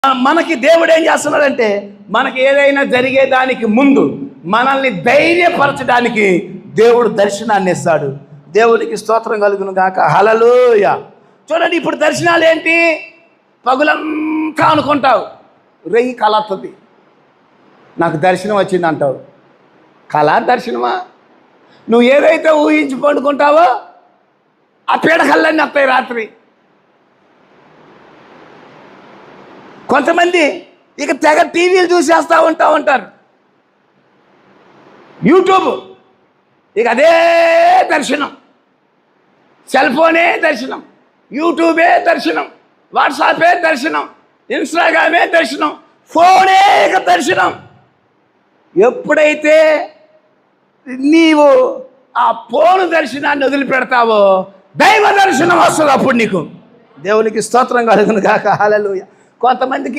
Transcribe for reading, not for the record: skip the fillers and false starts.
మనకి దేవుడు ఏం చేస్తున్నాడంటే మనకి ఏదైనా జరిగేదానికి ముందు మనల్ని ధైర్యపరచడానికి దేవుడు దర్శనాన్ని ఇస్తాడు. దేవునికి స్తోత్రం కలుగును గాక. హల్లెలూయా. చూడండి, ఇప్పుడు దర్శనాలు ఏంటి? పగులంతా అనుకుంటావు, రెయ్యి కళ వస్తుంది, నాకు దర్శనం వచ్చింది అంటావు. కళ దర్శనమా? నువ్వు ఏదైతే ఊహించి పండుకుంటావో ఆ పీడకల్లన్నీ వస్తాయి రాత్రి. కొంతమంది ఇక తెగ టీవీలు చూసేస్తూ ఉంటారు, యూట్యూబ్, ఇక అదే దర్శనం, సెల్ ఫోనే దర్శనం, యూట్యూబే దర్శనం, వాట్సాపే దర్శనం, ఇన్స్టాగ్రామే దర్శనం, ఫోనే ఇక దర్శనం. ఎప్పుడైతే నీవు ఆ ఫోన్ దర్శనాన్ని వదిలిపెడతావో దైవ దర్శనం వస్తుంది అప్పుడు నీకు. దేవునికి స్తోత్రం కలుగును గాక. హల్లెలూయా. కొంతమందికి